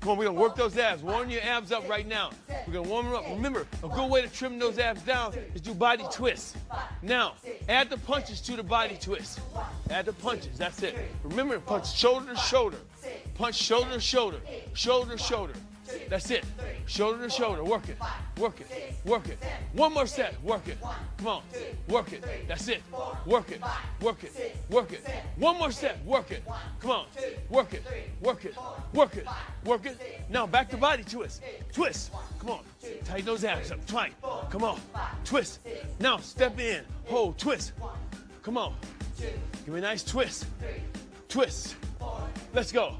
Come on, we're gonna work those abs. Warm your abs up right now. We're gonna warm them up. Remember, a good way to trim those abs down is do body twists. Now, add the punches to the body twist. Add the punches, that's it. Remember, punch shoulder to shoulder. Punch shoulder to shoulder. Shoulder to shoulder. That's it. Shoulder to shoulder. Work it. Work it. Work it. One more set. Work it. Come on. Work it. That's it. Work it. Work it. Work it. One more set. Work it. Come on. Work it. Work it. Work it. Work it. Now back to body twist. Twist. Come on. Tighten those abs up. Tight. Come on. Twist. Now step in. Hold. Twist. Come on. Give me a nice twist. Twist. Let's go.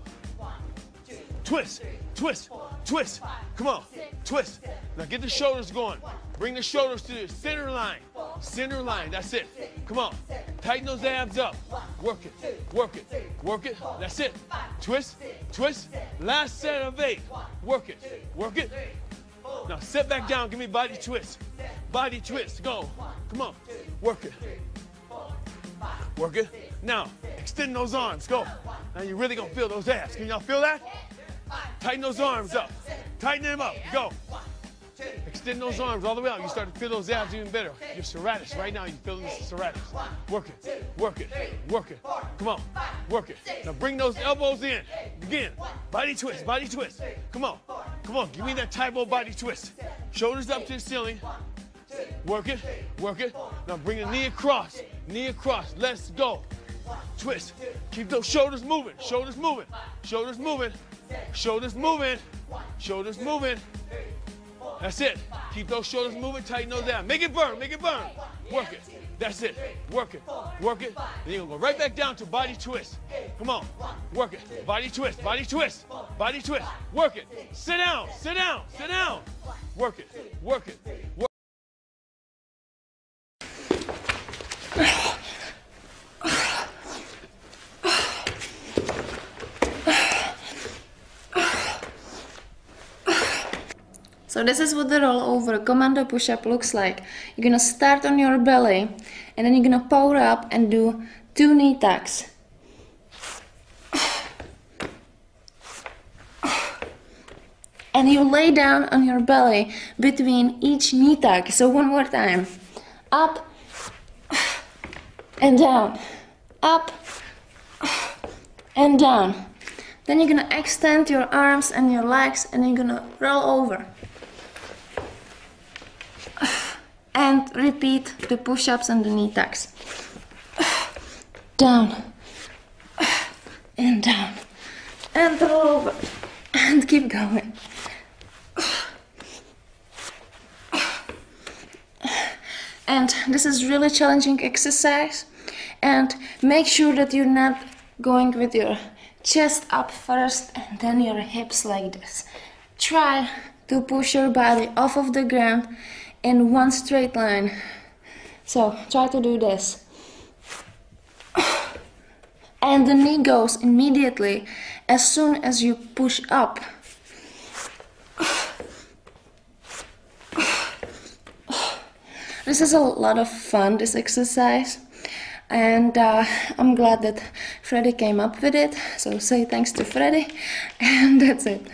Twist. Twist. Twist. Come on. Twist. Now get the shoulders going. Bring the shoulders to the center line. Center line. That's it. Come on. Tighten those abs up. Work it. Work it. Work it. That's it. Twist. Twist. Last set of 8. Work it. Work it. Now sit back down. Give me body twist. Body twist. Go. Come on. Work it. Work it. Now extend those arms. Go. Now you're really going to feel those abs. Can y'all feel that? Tighten those arms up. Tighten them up. Go. Extend those arms all the way out. You start to feel those abs even better. Your serratus. Right now, you're feeling the serratus. Work it. Work it. Work it. Come on. Work it. Now bring those elbows in. Again. Body twist. Body twist. Come on. Come on. Give me that Tae-Bo body twist. Shoulders up to the ceiling. Work it. Work it. Now bring the knee across. Knee across. Let's go. Twist. Keep those shoulders moving. Shoulders moving. Shoulders moving. Shoulders moving. Shoulders moving. That's it. Keep those shoulders moving. Tighten those down. Make it burn. Make it burn. Work it. That's it. Work it. Work it. Then you're going to go right back down to body twist. Come on. Work it. Body twist. Body twist. Body twist. Work it. Sit down. Sit down. Sit down. Work it. Work it. Work. So this is what the rollover commando push-up looks like. You're gonna start on your belly and then you're gonna power up and do 2 knee tucks. And you lay down on your belly between each knee tuck. So one more time. Up and down. Up and down. Then you're gonna extend your arms and your legs and you're gonna roll over. And repeat the push-ups and the knee tucks. Down and down and roll over and keep going. And this is really challenging exercise, and make sure that you're not going with your chest up first and then your hips like this. Try to push your body off of the ground in one straight line. So try to do this. And the knee goes immediately as soon as you push up. This is a lot of fun, this exercise, and I'm glad that Freddie came up with it, so say thanks to Freddie, and that's it.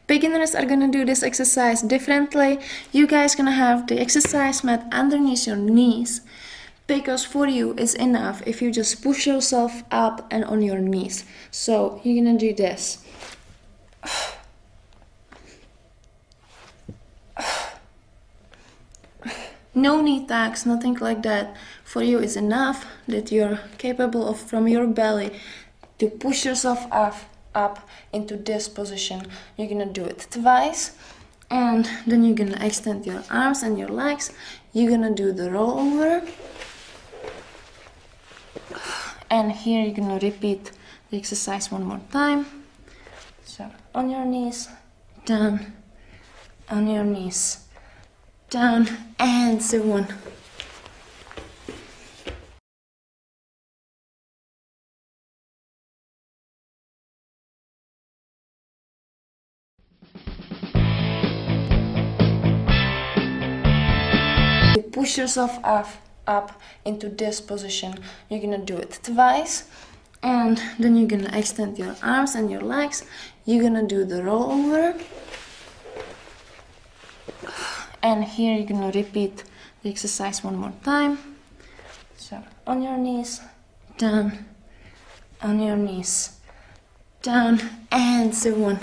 Beginners are gonna do this exercise differently. You guys gonna have the exercise mat underneath your knees, because for you it's enough if you just push yourself up and on your knees. So you're gonna do this. No knee tucks, nothing like that. For you it's enough that you're capable of, from your belly, to push yourself up into this position. You're gonna do it twice, and then you're gonna extend your arms and your legs. You're gonna do the rollover, and here you're gonna repeat the exercise one more time. So on your knees, down, on your knees, down, and so on. Push yourself up into this position. You're gonna do it twice, And then you're gonna extend your arms and your legs. You're gonna do the rollover. And here you're gonna repeat the exercise one more time. So on your knees, down, on your knees, down, and so on.